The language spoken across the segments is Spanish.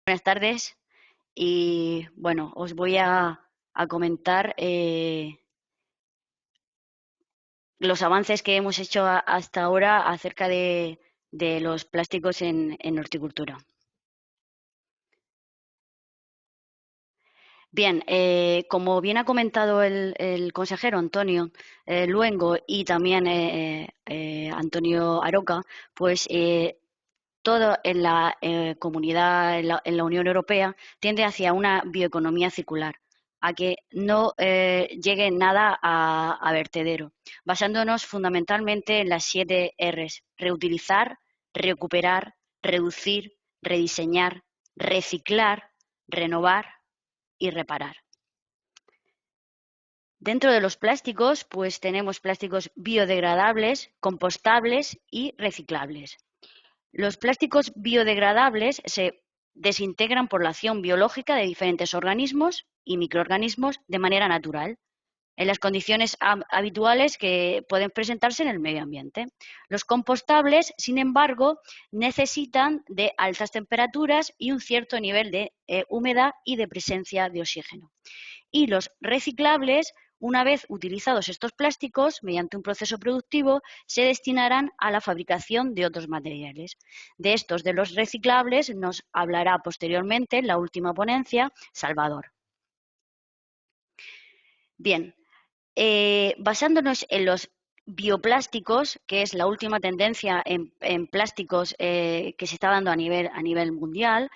Buenas tardes y bueno, os voy a comentar los avances que hemos hecho hasta ahora acerca de los plásticos en horticultura. Bien, como bien ha comentado el consejero Antonio Luengo y también Antonio Aroca, pues todo en la comunidad, en la Unión Europea, tiende hacia una bioeconomía circular, a que no llegue nada a vertedero, basándonos fundamentalmente en las 7 Rs: reutilizar, recuperar, reducir, rediseñar, reciclar, renovar y reparar. Dentro de los plásticos, pues tenemos plásticos biodegradables, compostables y reciclables. Los plásticos biodegradables se desintegran por la acción biológica de diferentes organismos y microorganismos de manera natural, en las condiciones habituales que pueden presentarse en el medio ambiente. Los compostables, sin embargo, necesitan de altas temperaturas y un cierto nivel de humedad y de presencia de oxígeno. Y los reciclables, una vez utilizados estos plásticos, mediante un proceso productivo, se destinarán a la fabricación de otros materiales. De estos, de los reciclables, nos hablará posteriormente en la última ponencia Salvador. Bien, basándonos en los bioplásticos, que es la última tendencia en plásticos que se está dando a nivel mundial,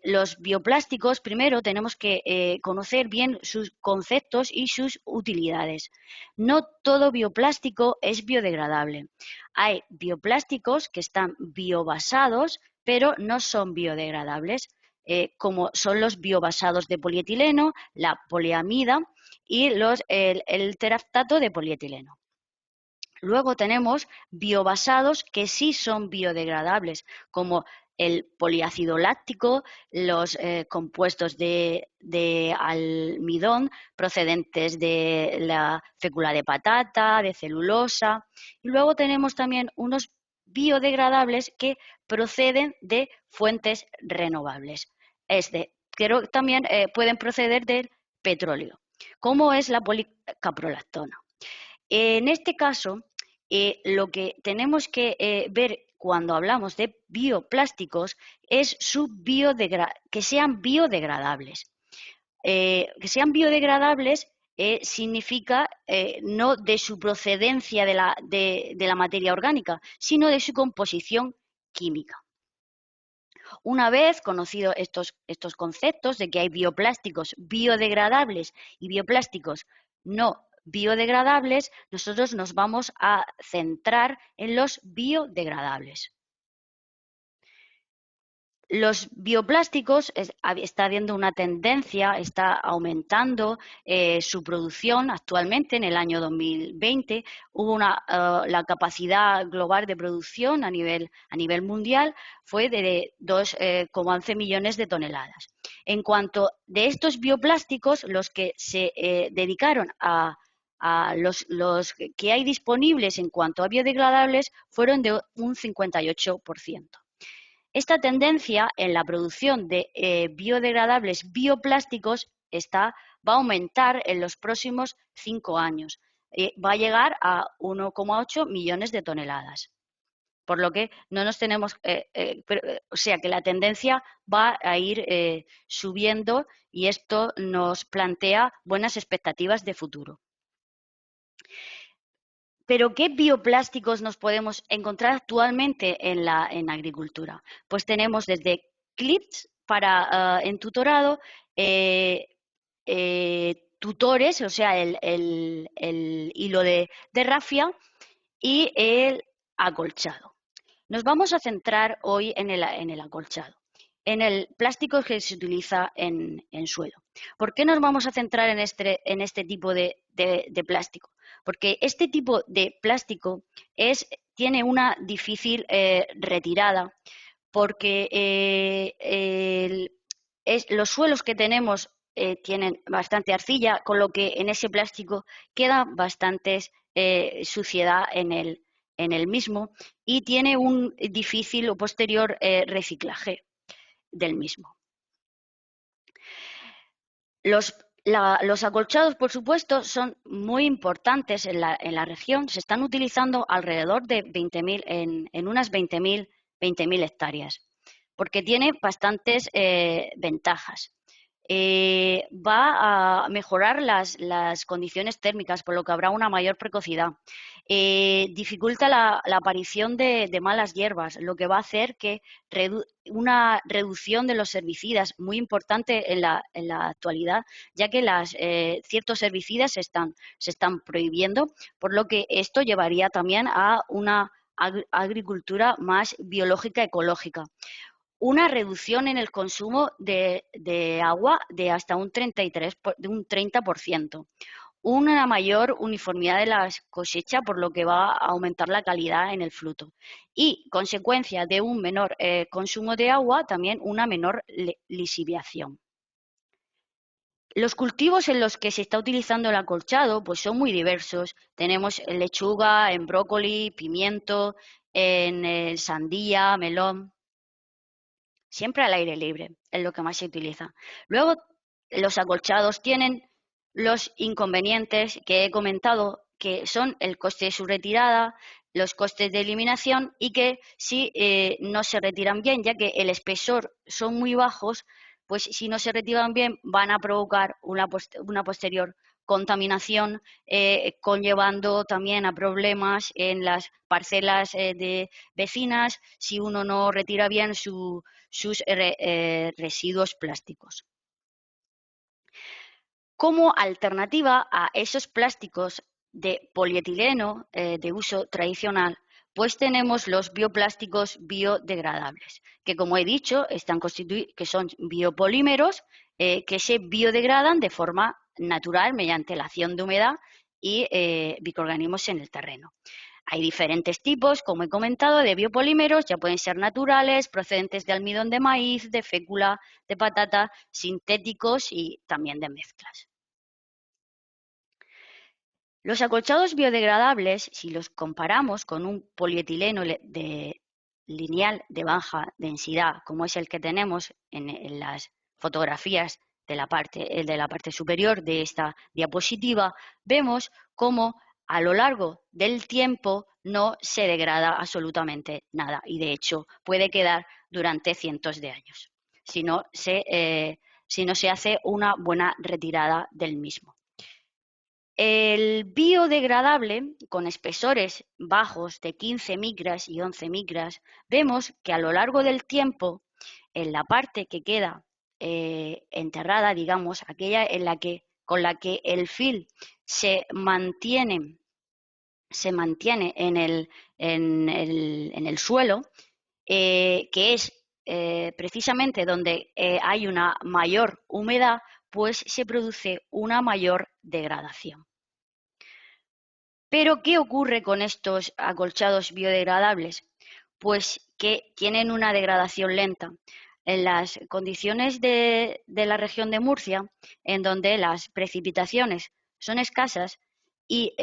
los bioplásticos, primero tenemos que conocer bien sus conceptos y sus utilidades. No todo bioplástico es biodegradable. Hay bioplásticos que están biobasados, pero no son biodegradables, como son los biobasados de polietileno, la poliamida y el teraftato de polietileno. Luego tenemos biobasados que sí son biodegradables, como el poliácido láctico, los compuestos de almidón procedentes de la fécula de patata, de celulosa. Y luego tenemos también unos biodegradables que proceden de fuentes renovables. Pero también pueden proceder del petróleo, como es la policaprolactona. En este caso, lo que tenemos que ver cuando hablamos de bioplásticos es que sean biodegradables. Que sean biodegradables significa no de su procedencia de la materia orgánica, sino de su composición química. Una vez conocidos estos conceptos de que hay bioplásticos biodegradables y bioplásticos no biodegradables, nosotros nos vamos a centrar en los biodegradables. Los bioplásticos, está habiendo una tendencia, está aumentando su producción actualmente. En el año 2020 hubo la capacidad global de producción a nivel mundial fue de 2,11 millones de toneladas. En cuanto de estos bioplásticos, los que se dedicaron a los que hay disponibles en cuanto a biodegradables fueron de un 58%. Esta tendencia en la producción de biodegradables bioplásticos va a aumentar en los próximos 5 años. Va a llegar a 1,8 millones de toneladas. Por lo que no nos tenemos, o sea que la tendencia va a ir subiendo y esto nos plantea buenas expectativas de futuro. ¿Pero qué bioplásticos nos podemos encontrar actualmente en agricultura? Pues tenemos desde clips en tutorado, tutores, o sea, el hilo de rafia y el acolchado. Nos vamos a centrar hoy en el acolchado, en el plástico que se utiliza en suelo. ¿Por qué nos vamos a centrar en este tipo de plástico? Porque este tipo de plástico tiene una difícil retirada, porque los suelos que tenemos tienen bastante arcilla, con lo que en ese plástico queda bastante suciedad en el mismo y tiene un difícil o posterior reciclaje. del mismo. Los acolchados, por supuesto, son muy importantes en la región. Se están utilizando alrededor de 20.000, en unas 20.000 hectáreas, porque tiene bastantes ventajas. Va a mejorar las condiciones térmicas, por lo que habrá una mayor precocidad. Dificulta la aparición de malas hierbas, lo que va a hacer que una reducción de los herbicidas, muy importante en la actualidad, ya que ciertos herbicidas se están prohibiendo, por lo que esto llevaría también a una agricultura más biológica ecológica. Una reducción en el consumo de agua de hasta un 30%. Una mayor uniformidad de las cosechas, por lo que va a aumentar la calidad en el fruto. Y, consecuencia de un menor consumo de agua, también una menor lisiviación. Los cultivos en los que se está utilizando el acolchado pues son muy diversos. Tenemos lechuga, en brócoli, pimiento, en sandía, melón. Siempre al aire libre es lo que más se utiliza. Luego, los acolchados tienen los inconvenientes que he comentado, que son el coste de su retirada, los costes de eliminación y que si no se retiran bien, ya que el espesor son muy bajos, pues si no se retiran bien van a provocar una posterior contaminación, conllevando también a problemas en las parcelas de vecinas si uno no retira bien sus residuos plásticos. Como alternativa a esos plásticos de polietileno de uso tradicional, pues tenemos los bioplásticos biodegradables, que como he dicho, que son biopolímeros que se biodegradan de forma natural mediante la acción de humedad y microorganismos en el terreno. Hay diferentes tipos, como he comentado, de biopolímeros, ya pueden ser naturales, procedentes de almidón de maíz, de fécula, de patata, sintéticos y también de mezclas. Los acolchados biodegradables, si los comparamos con un polietileno lineal de baja densidad, como es el que tenemos en las fotografías de la parte superior de esta diapositiva, vemos cómo a lo largo del tiempo no se degrada absolutamente nada y, de hecho, puede quedar durante cientos de años si no se hace una buena retirada del mismo. El biodegradable, con espesores bajos de 15 micras y 11 micras, vemos que a lo largo del tiempo, en la parte que queda enterrada, digamos, aquella con la que el fil se mantiene en el suelo, que es precisamente donde hay una mayor humedad, pues se produce una mayor degradación. Pero, ¿qué ocurre con estos acolchados biodegradables? Pues que tienen una degradación lenta. En las condiciones de la región de Murcia, en donde las precipitaciones son escasas y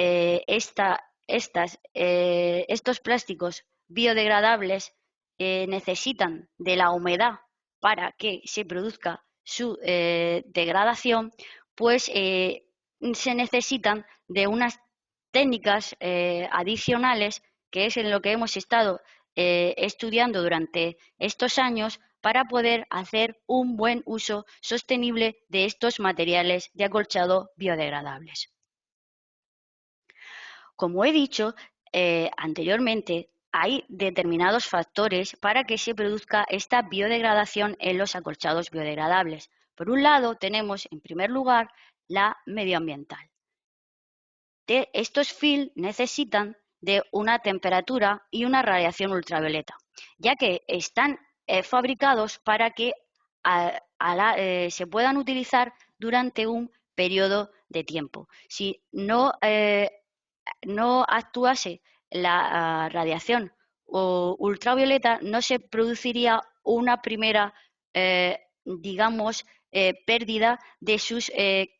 estos plásticos biodegradables necesitan de la humedad para que se produzca su degradación, pues se necesitan de unas técnicas adicionales, que es en lo que hemos estado estudiando durante estos años para poder hacer un buen uso sostenible de estos materiales de acolchado biodegradables. Como he dicho anteriormente, hay determinados factores para que se produzca esta biodegradación en los acolchados biodegradables. Por un lado, tenemos en primer lugar la medioambiental. Estos films necesitan de una temperatura y una radiación ultravioleta, ya que están fabricados para que se puedan utilizar durante un periodo de tiempo. Si no actuase la radiación ultravioleta, no se produciría una primera, digamos, pérdida de sus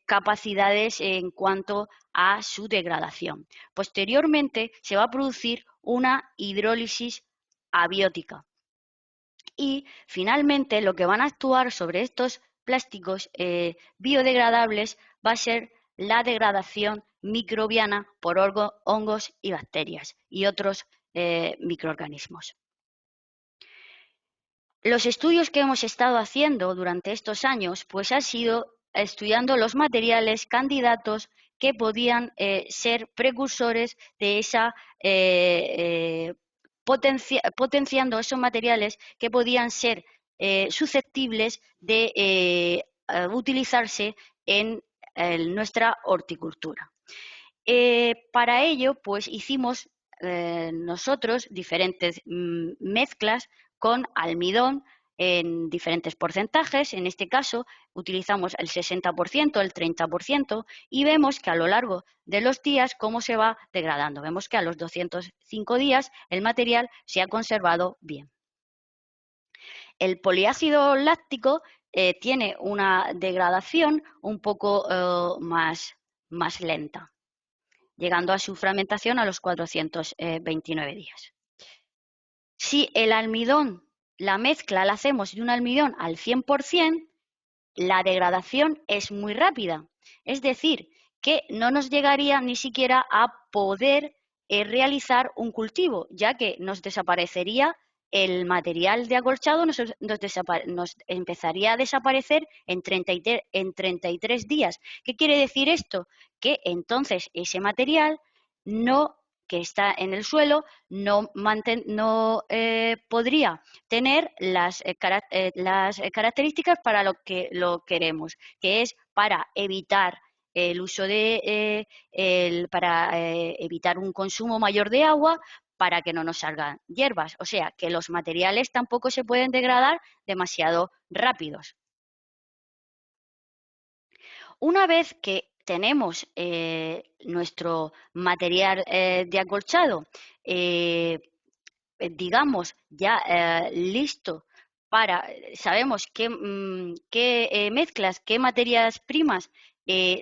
capacidades en cuanto a su degradación. Posteriormente se va a producir una hidrólisis abiótica. Y finalmente lo que van a actuar sobre estos plásticos biodegradables va a ser la degradación microbiana por hongos y bacterias y otros microorganismos. Los estudios que hemos estado haciendo durante estos años pues han sido estudiando los materiales candidatos que podían ser precursores de esa potenciando esos materiales que podían ser susceptibles de utilizarse en nuestra horticultura. Para ello, pues hicimos nosotros diferentes mezclas con almidón en diferentes porcentajes. En este caso, utilizamos el 60%, el 30%, y vemos que a lo largo de los días cómo se va degradando. Vemos que a los 205 días el material se ha conservado bien. El poliácido láctico tiene una degradación un poco más lenta, llegando a su fragmentación a los 429 días. Si el almidón, la mezcla la hacemos de un almidón al 100%, la degradación es muy rápida. Es decir, que no nos llegaría ni siquiera a poder realizar un cultivo, ya que nos desaparecería el material de acolchado, nos empezaría a desaparecer en 33 días. ¿Qué quiere decir esto? Que entonces ese material que está en el suelo no podría tener las características para lo que lo queremos, que es para evitar el uso para evitar un consumo mayor de agua, para que no nos salgan hierbas. O sea, que los materiales tampoco se pueden degradar demasiado rápidos. Una vez que tenemos nuestro material de acolchado, digamos, ya listo sabemos qué mezclas, qué materias primas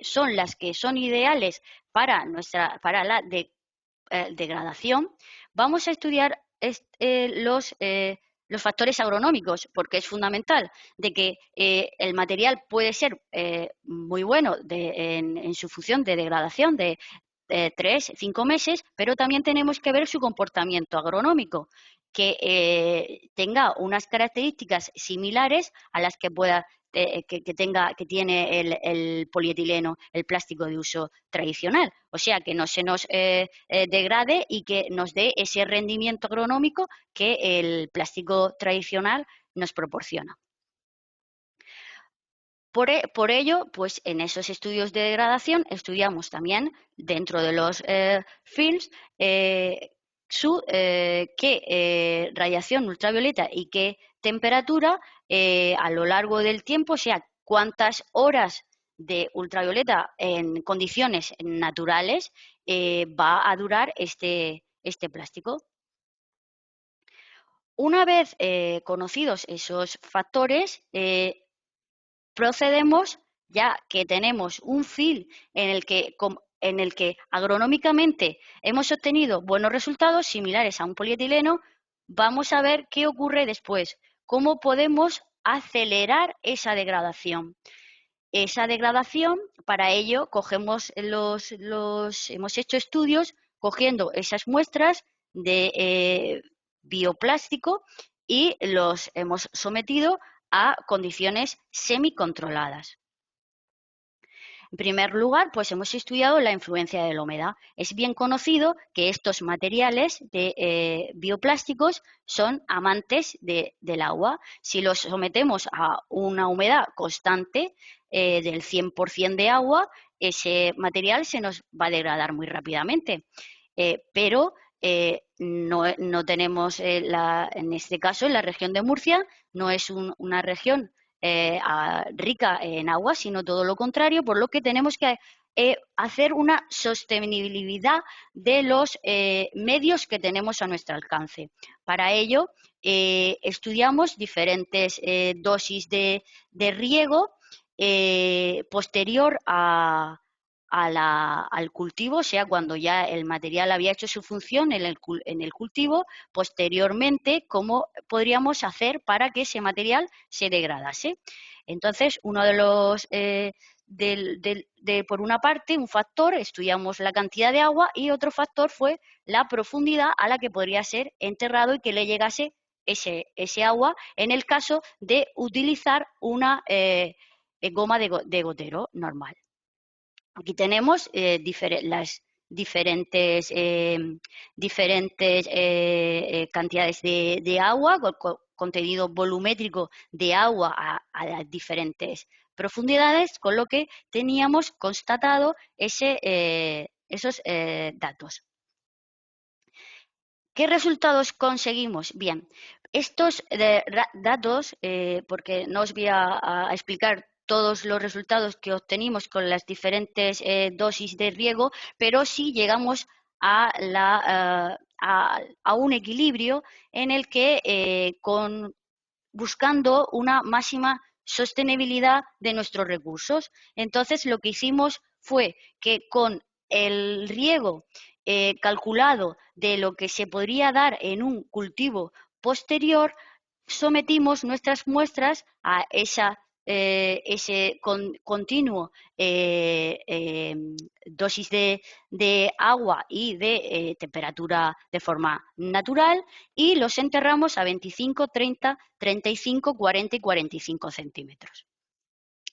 son las que son ideales para la degradación, vamos a estudiar los factores agronómicos, porque es fundamental de que el material puede ser muy bueno en su función de degradación de 3, 5 meses, pero también tenemos que ver su comportamiento agronómico, que tenga unas características similares a las que pueda que tiene el polietileno, el plástico de uso tradicional. O sea, que no se nos degrade y que nos dé ese rendimiento agronómico que el plástico tradicional nos proporciona. Por ello, pues en esos estudios de degradación estudiamos también dentro de los films qué radiación ultravioleta y qué temperatura a lo largo del tiempo, o sea, cuántas horas de ultravioleta en condiciones naturales va a durar este plástico. Una vez conocidos esos factores, procedemos, ya que tenemos un film en el que agronómicamente hemos obtenido buenos resultados similares a un polietileno, vamos a ver qué ocurre después, cómo podemos acelerar esa degradación. Esa degradación, para ello, hemos hecho estudios cogiendo esas muestras de bioplástico y los hemos sometido a condiciones semicontroladas. En primer lugar, pues hemos estudiado la influencia de la humedad. Es bien conocido que estos materiales de bioplásticos son amantes del agua. Si los sometemos a una humedad constante del 100% de agua, ese material se nos va a degradar muy rápidamente. Pero no tenemos, en este caso, en la región de Murcia, no es una región rica en agua, sino todo lo contrario, por lo que tenemos que hacer una sostenibilidad de los medios que tenemos a nuestro alcance. Para ello, estudiamos diferentes dosis de riego posterior a al cultivo, o sea, cuando ya el material había hecho su función en el cultivo, posteriormente, cómo podríamos hacer para que ese material se degradase. Entonces, uno de los, por una parte, un factor, estudiamos la cantidad de agua y otro factor fue la profundidad a la que podría ser enterrado y que le llegase ese agua en el caso de utilizar una goma de gotero normal. Aquí tenemos las diferentes cantidades de agua, contenido volumétrico de agua a las diferentes profundidades, con lo que teníamos constatado esos datos. ¿Qué resultados conseguimos? Bien, estos datos, porque no os voy a explicar todos los resultados que obtenimos con las diferentes dosis de riego, pero sí llegamos a un equilibrio en el que buscando una máxima sostenibilidad de nuestros recursos. Entonces, lo que hicimos fue que con el riego calculado de lo que se podría dar en un cultivo posterior, sometimos nuestras muestras a ese continuo dosis de agua y de temperatura de forma natural y los enterramos a 25, 30, 35, 40 y 45 centímetros.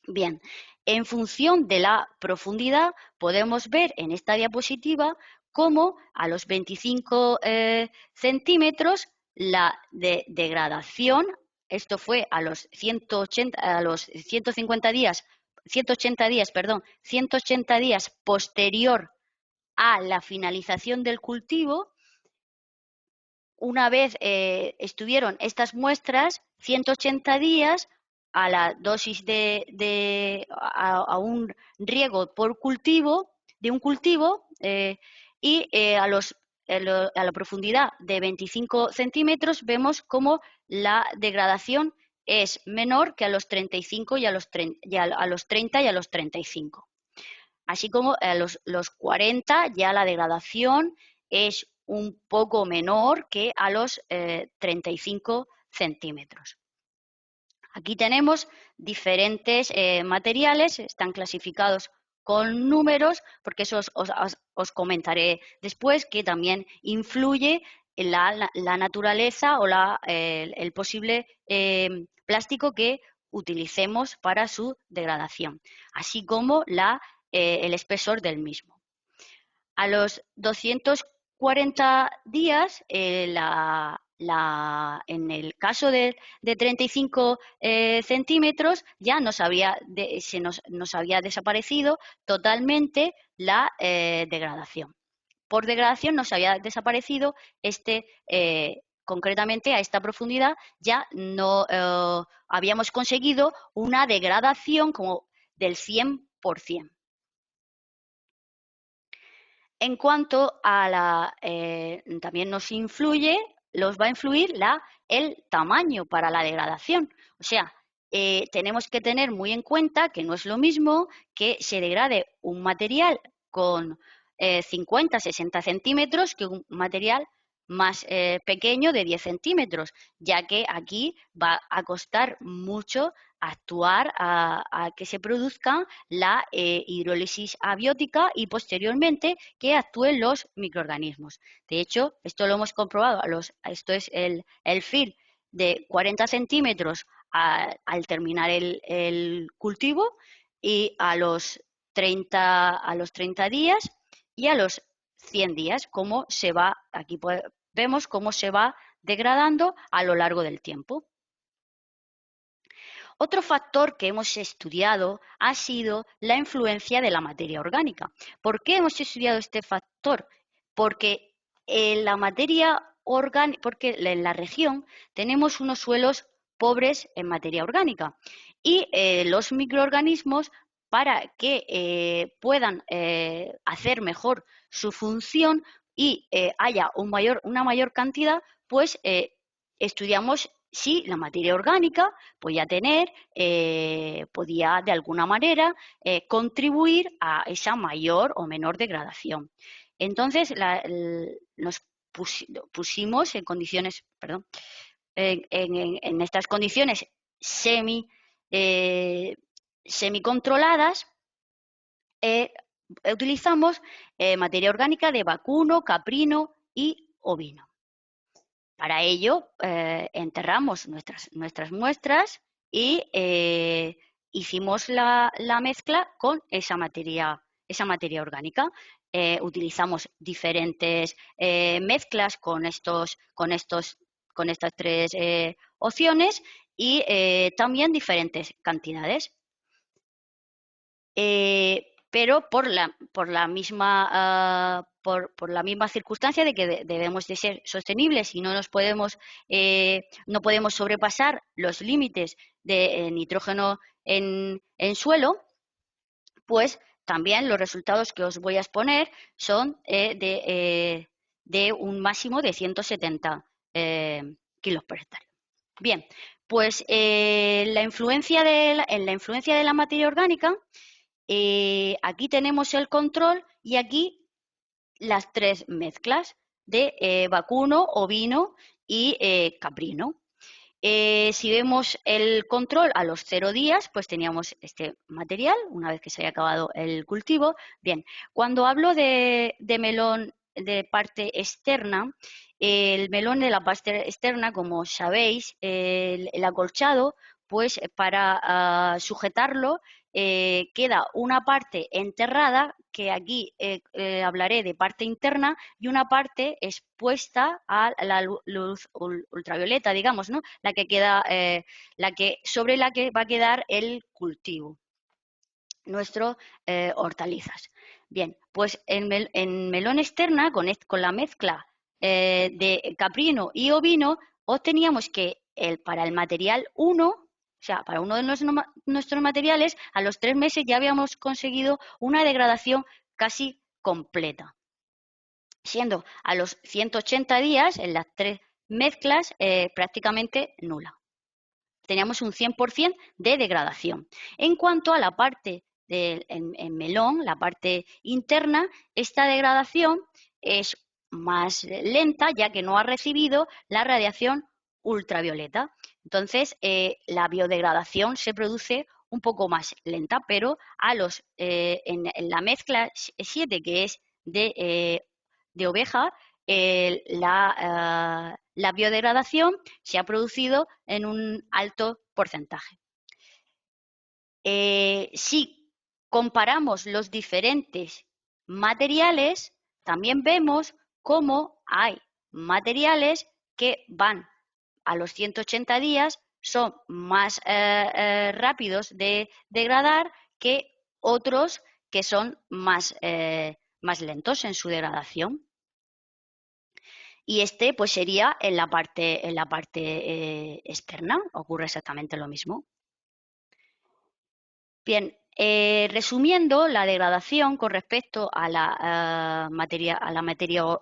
Bien, en función de la profundidad podemos ver en esta diapositiva cómo a los 25 centímetros la degradación, esto fue a los 180 días, 180 días posterior a la finalización del cultivo. Una vez estuvieron estas muestras 180 días a la dosis a un riego por cultivo, de un cultivo, y a la profundidad de 25 centímetros vemos cómo la degradación es menor que a los 35 y a los 30 y a los 35. Así como a los 40 ya la degradación es un poco menor que a los 35 centímetros. Aquí tenemos diferentes materiales, están clasificados con números, porque eso os comentaré después, que también influye en la naturaleza o el posible plástico que utilicemos para su degradación, así como el espesor del mismo. A los 240 días, en el caso de 35 centímetros, ya nos había desaparecido totalmente la degradación. Por degradación nos había desaparecido concretamente a esta profundidad, ya no habíamos conseguido una degradación como del 100%. En cuanto a también nos va a influir el tamaño para la degradación. O sea, tenemos que tener muy en cuenta que no es lo mismo que se degrade un material con 50, 60 centímetros que un material más pequeño de 10 centímetros, ya que aquí va a costar mucho actuar a que se produzca la hidrólisis abiótica y posteriormente que actúen los microorganismos. De hecho, esto lo hemos comprobado, esto es el FIR de 40 centímetros al terminar el cultivo y a los 30 días y a los 100 días, aquí vemos cómo se va degradando a lo largo del tiempo. Otro factor que hemos estudiado ha sido la influencia de la materia orgánica. ¿Por qué hemos estudiado este factor? Porque en la región tenemos unos suelos pobres en materia orgánica y los microorganismos, para que puedan hacer mejor su función y haya una mayor cantidad, pues estudiamos sí, la materia orgánica podía podía de alguna manera contribuir a esa mayor o menor degradación. Entonces nos pusimos en condiciones, perdón, en estas condiciones semi, semicontroladas, utilizamos materia orgánica de vacuno, caprino y ovino. Para ello, enterramos nuestras muestras y hicimos la mezcla con esa materia orgánica. Utilizamos diferentes mezclas con estas tres opciones y también diferentes cantidades. Pero por la misma circunstancia de que debemos de ser sostenibles y no podemos sobrepasar los límites de nitrógeno en suelo, pues también los resultados que os voy a exponer son de un máximo de 170 kilos por hectárea. Bien, pues en la influencia de la materia orgánica, aquí tenemos el control y aquí las tres mezclas de vacuno, ovino y caprino. Si vemos el control a los 0 días, pues teníamos este material una vez que se haya acabado el cultivo. Bien, cuando hablo de melón de parte externa, el melón de la parte externa, como sabéis, el acolchado, pues para sujetarlo queda una parte enterrada, que aquí hablaré de parte interna, y una parte expuesta a la luz ultravioleta, digamos, ¿no? La que queda, sobre la que va a quedar el cultivo, nuestro hortalizas. Bien, pues en melón externa, con la mezcla de caprino y ovino, obteníamos que para el material 1, o sea, para uno de nuestros materiales, a los 3 meses ya habíamos conseguido una degradación casi completa, siendo a los 180 días, en las tres mezclas, prácticamente nula. Teníamos un 100% de degradación. En cuanto a la parte en melón, la parte interna, esta degradación es más lenta, ya que no ha recibido la radiación ultravioleta. Entonces, la biodegradación se produce un poco más lenta, pero en la mezcla 7, que es de oveja, la biodegradación se ha producido en un alto porcentaje. Si comparamos los diferentes materiales, también vemos cómo hay materiales que van a los 180 días, son más rápidos de degradar que otros que son más lentos en su degradación. Y este pues sería en la parte externa, ocurre exactamente lo mismo. Bien, resumiendo la degradación con respecto a la materia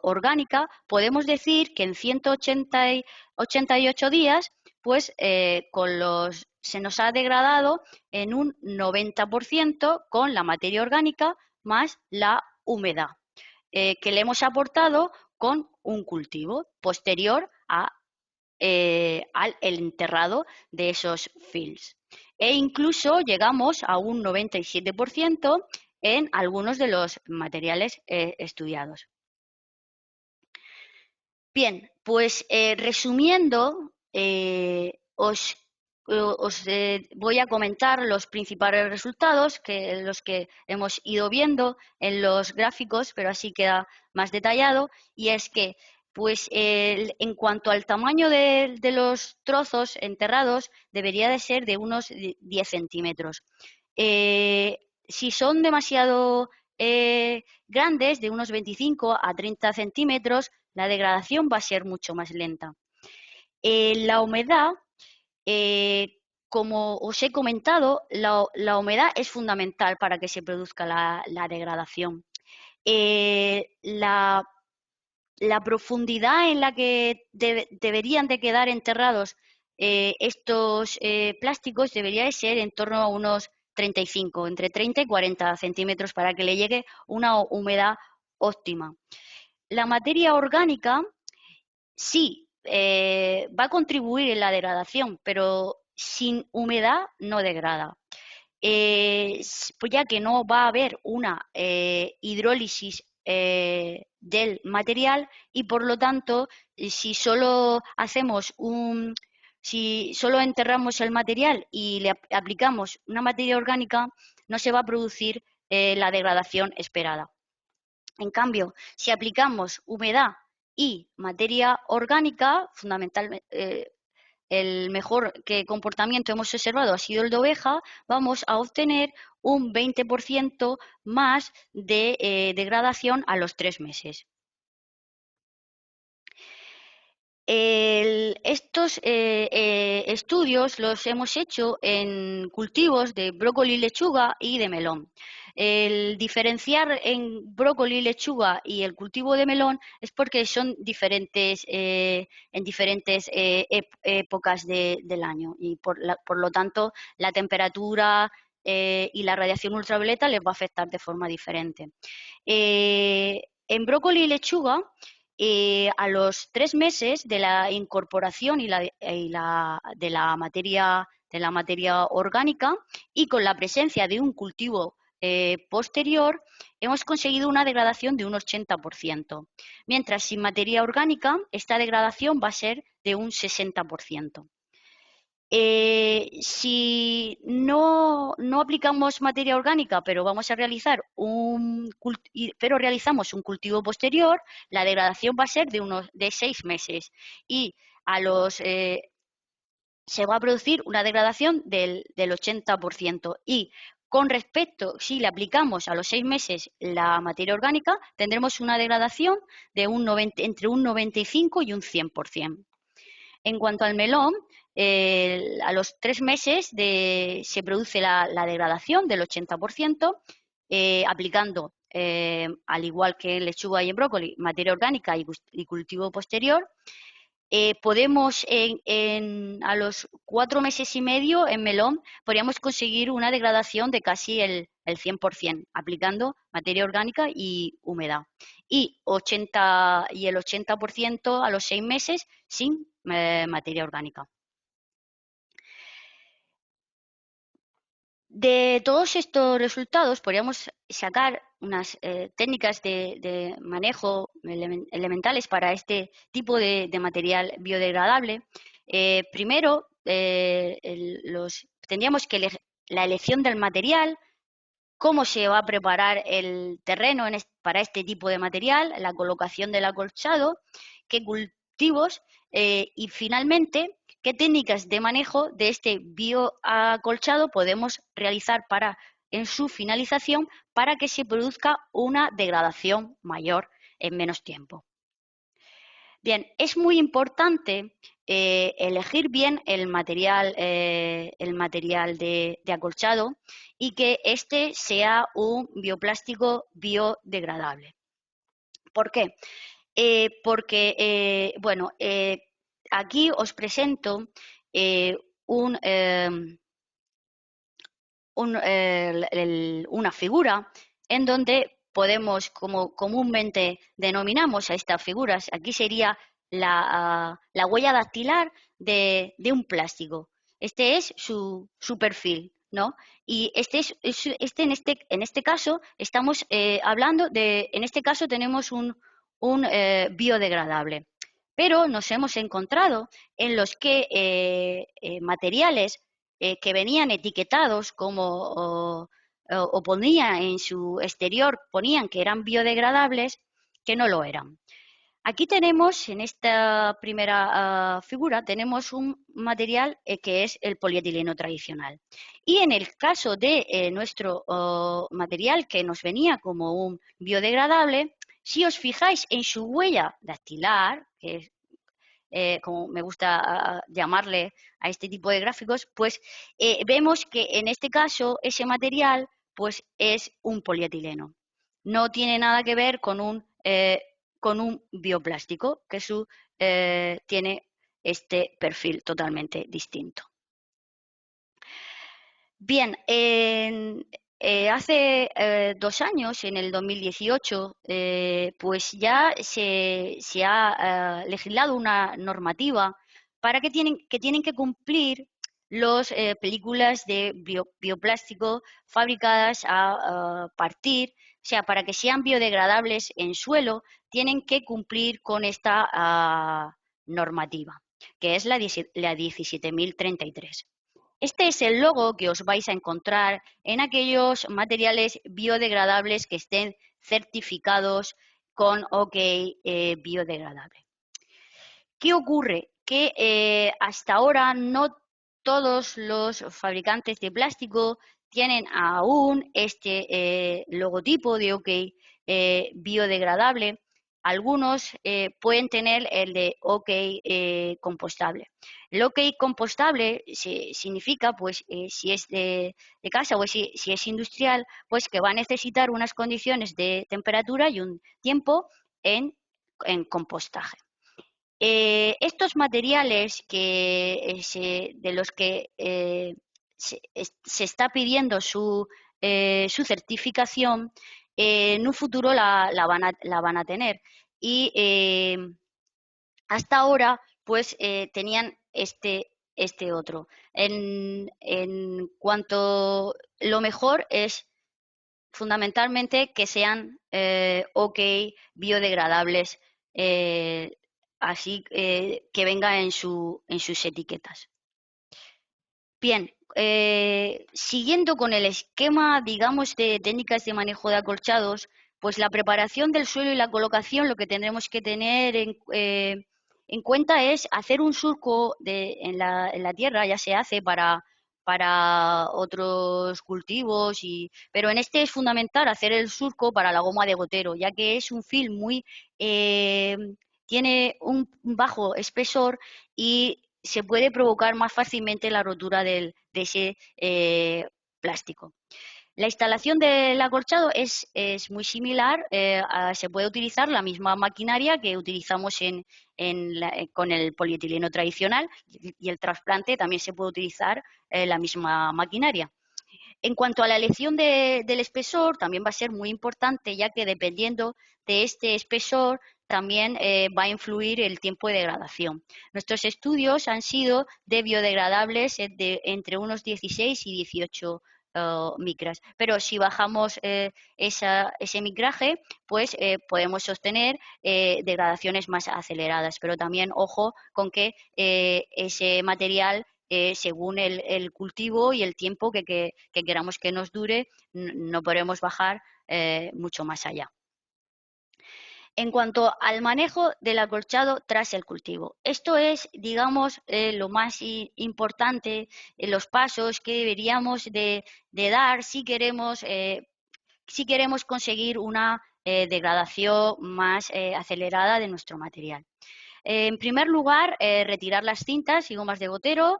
orgánica, podemos decir que en 188 días pues se nos ha degradado en un 90% con la materia orgánica más la humedad que le hemos aportado con un cultivo posterior al enterrado de esos fields. E incluso llegamos a un 97% en algunos de los materiales estudiados. Bien, pues resumiendo, os voy a comentar los principales resultados, los que hemos ido viendo en los gráficos, pero así queda más detallado, y es que pues en cuanto al tamaño de los trozos enterrados, debería de ser de unos 10 centímetros. Si son demasiado grandes, de unos 25 a 30 centímetros, la degradación va a ser mucho más lenta. La humedad, como os he comentado, la humedad es fundamental para que se produzca la degradación. La profundidad en la que deberían de quedar enterrados estos plásticos debería de ser en torno a unos 35, entre 30 y 40 centímetros para que le llegue una humedad óptima. La materia orgánica sí va a contribuir en la degradación, pero sin humedad no degrada. Pues ya que no va a haber una hidrólisis del material y por lo tanto, si solo hacemos si solo enterramos el material y le aplicamos una materia orgánica, no se va a producir la degradación esperada. En cambio, si aplicamos humedad y materia orgánica, fundamentalmente, el mejor comportamiento hemos observado ha sido el de oveja, vamos a obtener un 20% más de degradación a los 3 meses. Estos estudios los hemos hecho en cultivos de brócoli, lechuga y de melón. El diferenciar en brócoli, lechuga y el cultivo de melón es porque son diferentes en diferentes épocas del año y por lo tanto la temperatura y la radiación ultravioleta les va a afectar de forma diferente. En brócoli y lechuga a los 3 meses de la incorporación de la materia orgánica y con la presencia de un cultivo posterior, hemos conseguido una degradación de un 80%, mientras sin materia orgánica esta degradación va a ser de un 60%. Si no aplicamos materia orgánica, pero vamos a realizar pero realizamos un cultivo posterior, la degradación va a ser de 6 meses y se va a producir una degradación del 80%. Y con respecto, si le aplicamos a los 6 meses la materia orgánica, tendremos una degradación de entre un 95 y un 100%. En cuanto al melón, a los 3 meses se produce la degradación del 80%, aplicando, al igual que en lechuga y en brócoli, materia orgánica y cultivo posterior. Podemos, a los 4 meses y medio en melón, podríamos conseguir una degradación de casi el 100%, aplicando materia orgánica y humedad. Y el 80% a los 6 meses sin materia orgánica. De todos estos resultados podríamos sacar unas técnicas de manejo elementales para este tipo de material biodegradable. Primero, tendríamos que la elección del material, cómo se va a preparar el terreno para este tipo de material, la colocación del acolchado, qué cultivos y finalmente qué técnicas de manejo de este bioacolchado podemos realizar en su finalización para que se produzca una degradación mayor en menos tiempo. Bien, es muy importante elegir bien el material de acolchado y que este sea un bioplástico biodegradable. ¿Por qué? Porque, bueno, aquí os presento una figura en donde podemos, como comúnmente denominamos a estas figuras, aquí sería la huella dactilar de un plástico. Este es su perfil, ¿no? Y en este caso estamos hablando en este caso tenemos un biodegradable. Pero nos hemos encontrado en los que materiales que venían etiquetados o ponía en su exterior, ponían que eran biodegradables, que no lo eran. Aquí tenemos, en esta primera figura, tenemos un material que es el polietileno tradicional. Y en el caso de nuestro material que nos venía como un biodegradable, si os fijáis en su huella dactilar, que es como me gusta llamarle a este tipo de gráficos, pues vemos que en este caso ese material pues es un polietileno. No tiene nada que ver con un bioplástico que tiene este perfil totalmente distinto. Bien, hace 2 años, en el 2018, pues ya se ha legislado una normativa para que tienen que cumplir las películas de bioplástico fabricadas a partir, o sea, para que sean biodegradables en suelo, tienen que cumplir con esta normativa, que es la 17.033. Este es el logo que os vais a encontrar en aquellos materiales biodegradables que estén certificados con OK biodegradable. ¿Qué ocurre? Que hasta ahora no todos los fabricantes de plástico tienen aún este logotipo de OK biodegradable. Algunos pueden tener el de OK compostable. El OK compostable significa, pues, si es de casa o si es industrial, pues que va a necesitar unas condiciones de temperatura y un tiempo en compostaje. Estos materiales de los que se está pidiendo su certificación, en un futuro la van a tener. Y hasta ahora, pues tenían este otro. En cuanto lo mejor es fundamentalmente que sean OK biodegradables, así que venga en sus etiquetas. Bien, siguiendo con el esquema, digamos, de técnicas de manejo de acolchados, pues la preparación del suelo y la colocación, lo que tendremos que tener en cuenta es hacer un surco en la tierra. Ya se hace para otros cultivos, pero en este es fundamental hacer el surco para la goma de gotero, ya que es un film eh, tiene un bajo espesor y se puede provocar más fácilmente la rotura de ese plástico. La instalación del acolchado es muy similar, se puede utilizar la misma maquinaria que utilizamos con el polietileno tradicional, y el trasplante también se puede utilizar la misma maquinaria. En cuanto a la elección del espesor, también va a ser muy importante, ya que dependiendo de este espesor también va a influir el tiempo de degradación. Nuestros estudios han sido de biodegradables entre unos 16 y 18 micras, pero si bajamos ese micraje, pues podemos sostener degradaciones más aceleradas, pero también ojo con que ese material, según el cultivo y el tiempo que queramos que nos dure, no podremos bajar mucho más allá. En cuanto al manejo del acolchado tras el cultivo, esto es, digamos, lo más importante, los pasos que deberíamos de dar si queremos conseguir una degradación más acelerada de nuestro material. En primer lugar, retirar las cintas y gomas de gotero.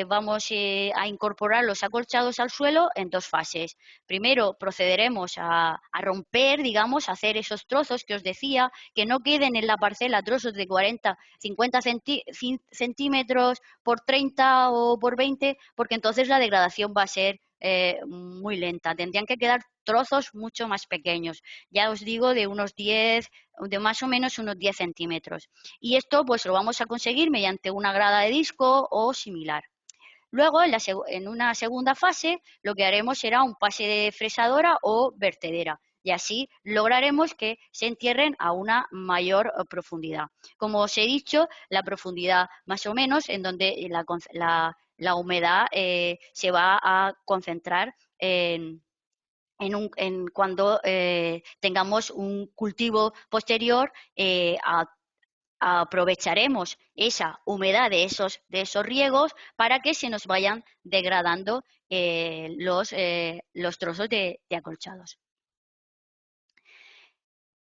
Vamos a incorporar los acolchados al suelo en dos fases. Primero procederemos a romper, digamos, a hacer esos trozos que os decía, que no queden en la parcela trozos de 40, 50 centímetros por 30 o por 20, porque entonces la degradación va a ser muy lenta. Tendrían que quedar trozos mucho más pequeños. Ya os digo, de más o menos unos 10 centímetros. Y esto pues lo vamos a conseguir mediante una grada de disco o similar. Luego, en una segunda fase, lo que haremos será un pase de fresadora o vertedera, y así lograremos que se entierren a una mayor profundidad. Como os he dicho, la profundidad más o menos en donde la humedad se va a concentrar cuando tengamos un cultivo posterior. Aprovecharemos esa humedad de esos riegos para que se nos vayan degradando los trozos de acolchados.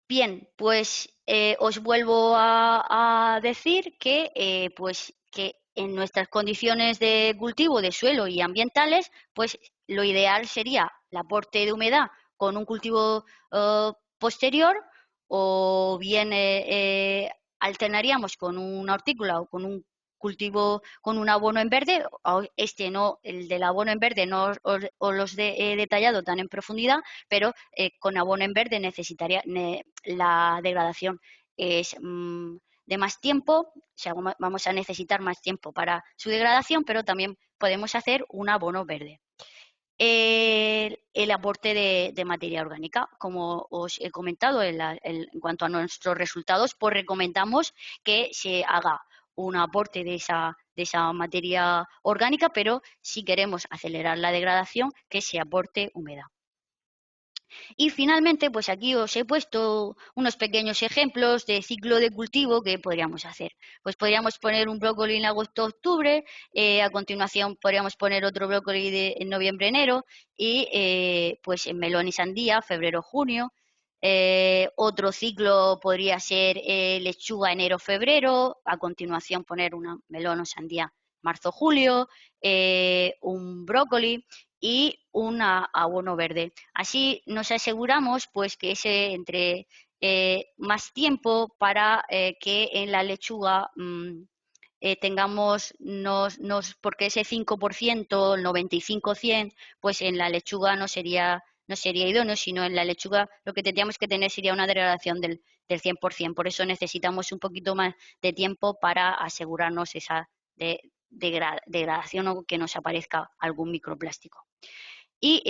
Bien, pues os vuelvo a decir que en nuestras condiciones de cultivo, de suelo y ambientales, pues lo ideal sería el aporte de humedad con un cultivo posterior, o bien alternaríamos con una hortícola o con un cultivo con un abono en verde, este no, el del abono en verde no os los he detallado tan en profundidad, pero con abono en verde necesitaría la degradación es de más tiempo, o sea, vamos a necesitar más tiempo para su degradación, pero también podemos hacer un abono verde. El aporte de materia orgánica. Como os he comentado en cuanto a nuestros resultados, pues recomendamos que se haga un aporte de esa materia orgánica, pero si queremos acelerar la degradación, que se aporte humedad. Y finalmente, pues aquí os he puesto unos pequeños ejemplos de ciclo de cultivo que podríamos hacer. Pues podríamos poner un brócoli en agosto-octubre, a continuación podríamos poner otro brócoli en noviembre-enero y pues en melón y sandía, febrero-junio. Otro ciclo podría ser lechuga enero-febrero, a continuación poner una melón o sandía marzo-julio, un brócoli y un abono verde. Así nos aseguramos pues que ese entre más tiempo para que en la lechuga tengamos porque ese 5%, el 95-100, pues en la lechuga no sería idóneo, sino en la lechuga lo que tendríamos que tener sería una degradación del 100%. Por eso necesitamos un poquito más de tiempo para asegurarnos esa degradación o que nos aparezca algún microplástico. Y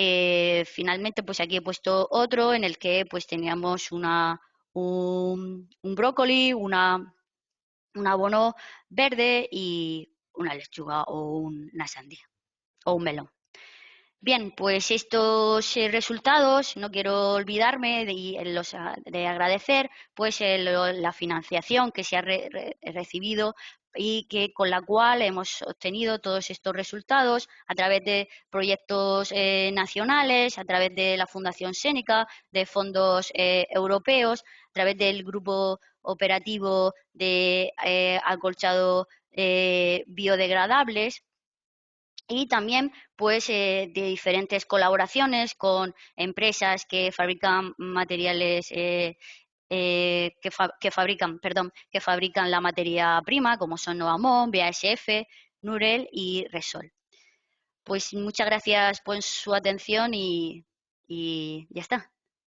finalmente, pues aquí he puesto otro en el que pues teníamos un brócoli, un abono verde y una lechuga o una sandía o un melón. Bien, pues estos resultados, no quiero olvidarme de agradecer pues la financiación que se ha recibido y que con la cual hemos obtenido todos estos resultados a través de proyectos nacionales, a través de la Fundación Sénica, de fondos europeos, a través del grupo operativo de acolchado biodegradables y también pues de diferentes colaboraciones con empresas que fabrican materiales que fabrican la materia prima como son Novamont, BASF, Nurel y Resol. Pues muchas gracias por su atención y ya está.